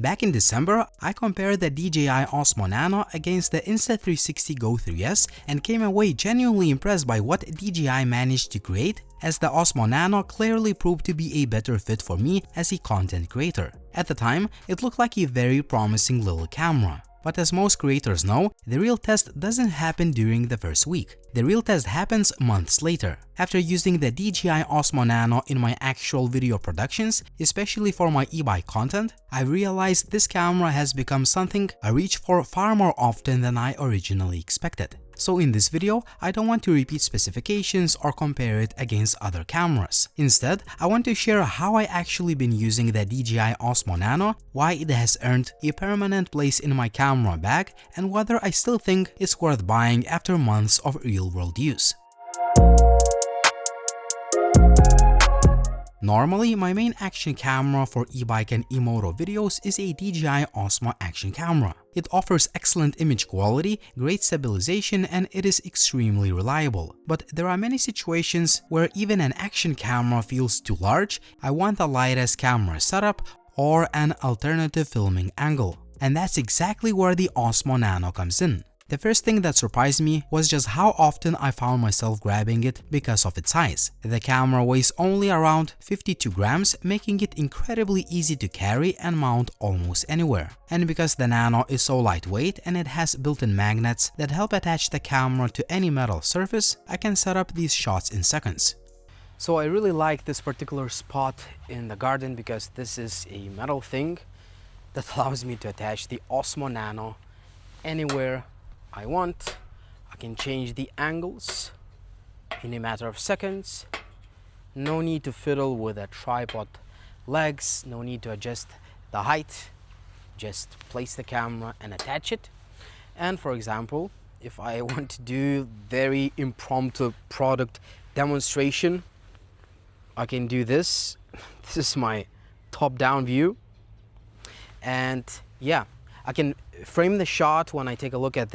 Back in December, I compared the DJI Osmo Nano against the Insta360 Go 3S and came away genuinely impressed by what DJI managed to create, as the Osmo Nano clearly proved to be a better fit for me as a content creator. At the time, it looked like a very promising little camera. But as most creators know, the real test doesn't happen during the first week. The real test happens months later. After using the DJI Osmo Nano in my actual video productions, especially for my e-bike content, I realized this camera has become something I reach for far more often than I originally expected. So in this video, I don't want to repeat specifications or compare it against other cameras. Instead, I want to share how I actually been using the DJI Osmo Nano, why it has earned a permanent place in my camera bag, and whether I still think it's worth buying after months of real-world use. Normally, my main action camera for e-bike and e-moto videos is a DJI Osmo action camera. It offers excellent image quality, great stabilization, and it is extremely reliable. But there are many situations where even an action camera feels too large. I want the lightest camera setup or an alternative filming angle. And that's exactly where the Osmo Nano comes in. The first thing that surprised me was just how often I found myself grabbing it because of its size. The camera weighs only around 52 grams, making it incredibly easy to carry and mount almost anywhere. And because the Nano is so lightweight and it has built-in magnets that help attach the camera to any metal surface, I can set up these shots in seconds. So I really like this particular spot in the garden because this is a metal thing that allows me to attach the Osmo Nano anywhere I want. I can change the angles in a matter of seconds. No need to fiddle with a tripod legs, no need to adjust the height. Just place the camera and attach it. And for example, if I want to do very impromptu product demonstration, I can do this. This is my top-down view. And yeah, I can frame the shot when I take a look at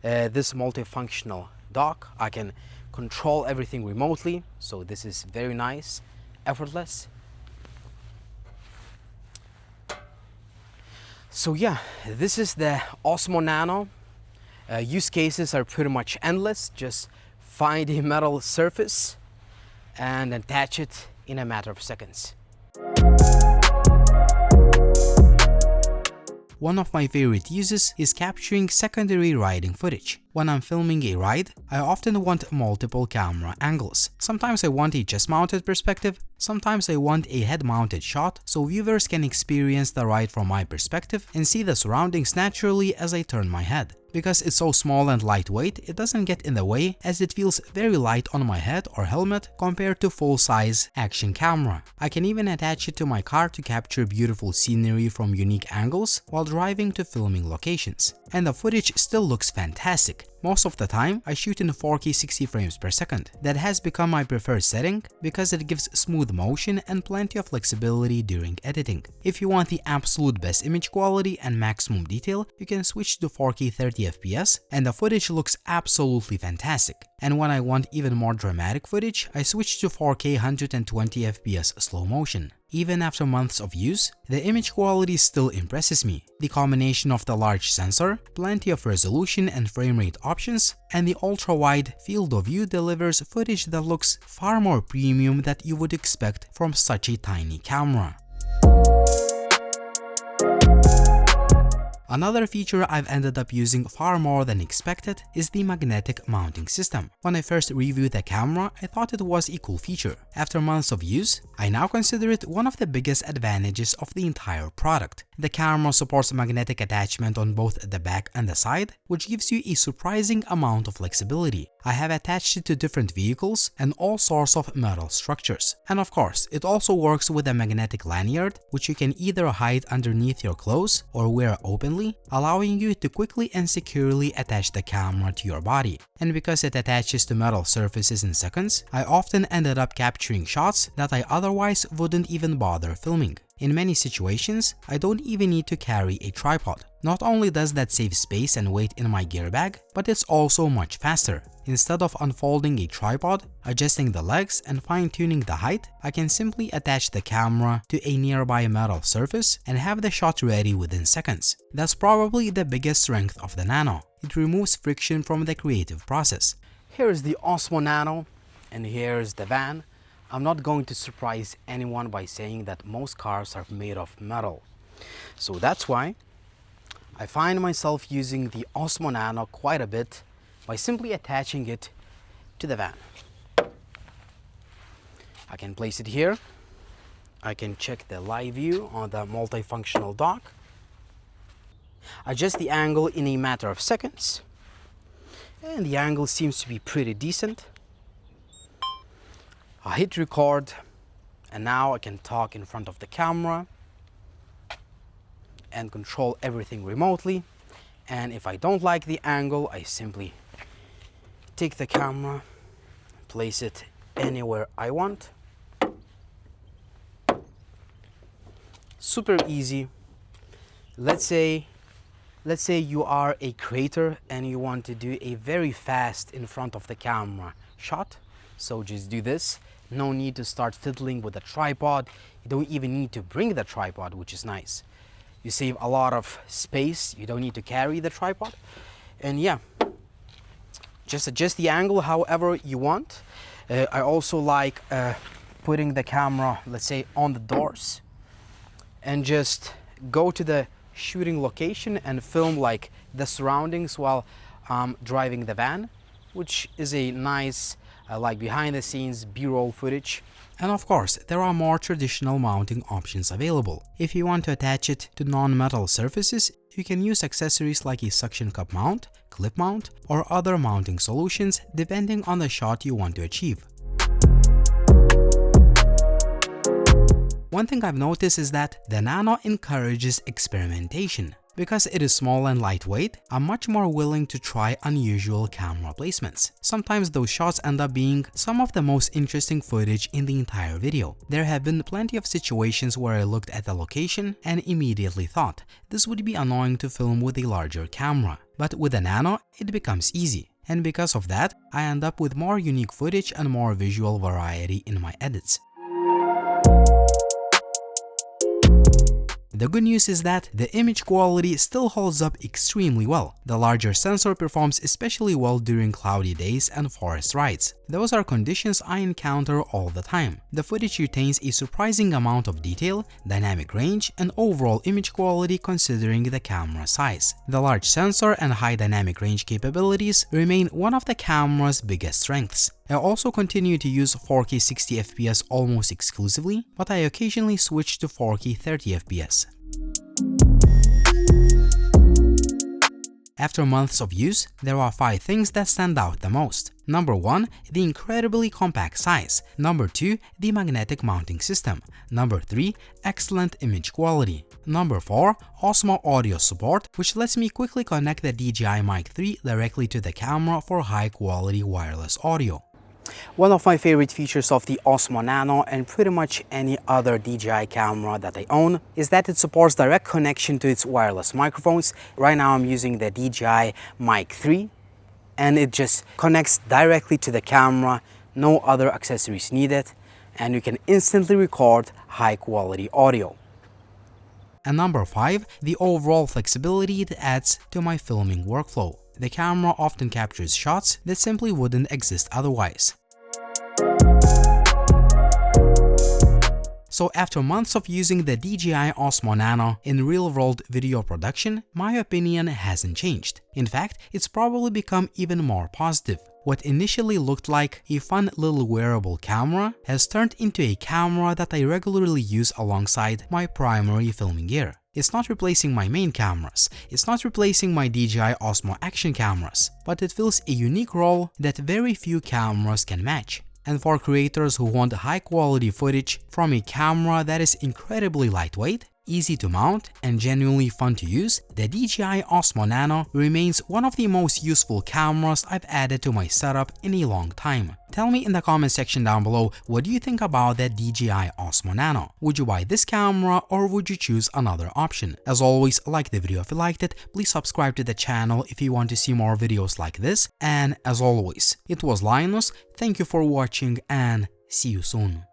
this multifunctional dock. I can control everything remotely, so this is very nice, effortless. So yeah, this is the Osmo Nano. Use cases are pretty much endless. Just find a metal surface and attach it in a matter of seconds. One of my favorite uses is capturing secondary riding footage. When I'm filming a ride, I often want multiple camera angles. Sometimes I want a chest-mounted perspective, sometimes I want a head-mounted shot so viewers can experience the ride from my perspective and see the surroundings naturally as I turn my head. Because it's so small and lightweight, it doesn't get in the way as it feels very light on my head or helmet compared to full-size action camera. I can even attach it to my car to capture beautiful scenery from unique angles while driving to filming locations. And the footage still looks fantastic. Most of the time, I shoot in 4K 60 frames per second. That has become my preferred setting because it gives smooth motion and plenty of flexibility during editing. If you want the absolute best image quality and maximum detail, you can switch to 4K 30 FPS and the footage looks absolutely fantastic. And when I want even more dramatic footage, I switch to 4K 120 FPS slow motion. Even after months of use, the image quality still impresses me. The combination of the large sensor, plenty of resolution and frame rate options, and the ultra-wide field of view delivers footage that looks far more premium than you would expect from such a tiny camera. Another feature I've ended up using far more than expected is the magnetic mounting system. When I first reviewed the camera, I thought it was a cool feature. After months of use, I now consider it one of the biggest advantages of the entire product. The camera supports magnetic attachment on both the back and the side, which gives you a surprising amount of flexibility. I have attached it to different vehicles and all sorts of metal structures. And of course, it also works with a magnetic lanyard, which you can either hide underneath your clothes or wear openly, allowing you to quickly and securely attach the camera to your body. And because it attaches to metal surfaces in seconds, I often ended up capturing shots that I otherwise wouldn't even bother filming. In many situations, I don't even need to carry a tripod. Not only does that save space and weight in my gear bag, but it's also much faster. Instead of unfolding a tripod, adjusting the legs, and fine-tuning the height, I can simply attach the camera to a nearby metal surface and have the shot ready within seconds. That's probably the biggest strength of the Nano. It removes friction from the creative process. Here's the Osmo Nano, and here's the van. I'm not going to surprise anyone by saying that most cars are made of metal. So that's why I find myself using the Osmo Nano quite a bit by simply attaching it to the van. I can place it here. I can check the live view on the multifunctional dock. Adjust the angle in a matter of seconds. And the angle seems to be pretty decent. I hit record, and now I can talk in front of the camera and control everything remotely. And if I don't like the angle, I simply take the camera, place it anywhere I want. Super easy. Let's say you are a creator and you want to do a very fast in front of the camera shot. So just do this. No need to start fiddling with the tripod. You don't even need to bring the tripod, which is nice. You save a lot of space. You don't need to carry the tripod. And yeah, just adjust the angle however you want. I also like putting the camera, let's say, on the doors and just go to the shooting location and film like the surroundings while driving the van, which is a nice like behind the scenes B-roll footage. And of course, there are more traditional mounting options available. If you want to attach it to non-metal surfaces, you can use accessories like a suction cup mount, clip mount, or other mounting solutions depending on the shot you want to achieve. One thing I've noticed is that the Nano encourages experimentation. Because it is small and lightweight, I'm much more willing to try unusual camera placements. Sometimes those shots end up being some of the most interesting footage in the entire video. There have been plenty of situations where I looked at the location and immediately thought, this would be annoying to film with a larger camera. But with the Nano, it becomes easy. And because of that, I end up with more unique footage and more visual variety in my edits. The good news is that the image quality still holds up extremely well. The larger sensor performs especially well during cloudy days and forest rides. Those are conditions I encounter all the time. The footage retains a surprising amount of detail, dynamic range, and overall image quality considering the camera size. The large sensor and high dynamic range capabilities remain one of the camera's biggest strengths. I also continue to use 4K 60 FPS almost exclusively, but I occasionally switch to 4K 30 FPS. After months of use, there are 5 things that stand out the most. Number 1, the incredibly compact size. Number 2, the magnetic mounting system. Number 3, excellent image quality. Number 4, Osmo audio support, which lets me quickly connect the DJI Mic 3 directly to the camera for high quality wireless audio. One of my favorite features of the Osmo Nano and pretty much any other DJI camera that I own is that it supports direct connection to its wireless microphones. Right now I'm using the DJI Mic 3 and it just connects directly to the camera, no other accessories needed, and you can instantly record high quality audio. And number 5, the overall flexibility it adds to my filming workflow. The camera often captures shots that simply wouldn't exist otherwise. So after months of using the DJI Osmo Nano in real-world video production, my opinion hasn't changed. In fact, it's probably become even more positive. What initially looked like a fun little wearable camera has turned into a camera that I regularly use alongside my primary filming gear. It's not replacing my main cameras, it's not replacing my DJI Osmo action cameras, but it fills a unique role that very few cameras can match. And for creators who want high quality footage from a camera that is incredibly lightweight, Easy to mount and genuinely fun to use, the DJI Osmo Nano remains one of the most useful cameras I've added to my setup in a long time. Tell me in the comment section down below, what do you think about the DJI Osmo Nano? Would you buy this camera or would you choose another option? As always, like the video if you liked it, please subscribe to the channel if you want to see more videos like this, and as always, it was Linus, thank you for watching and see you soon.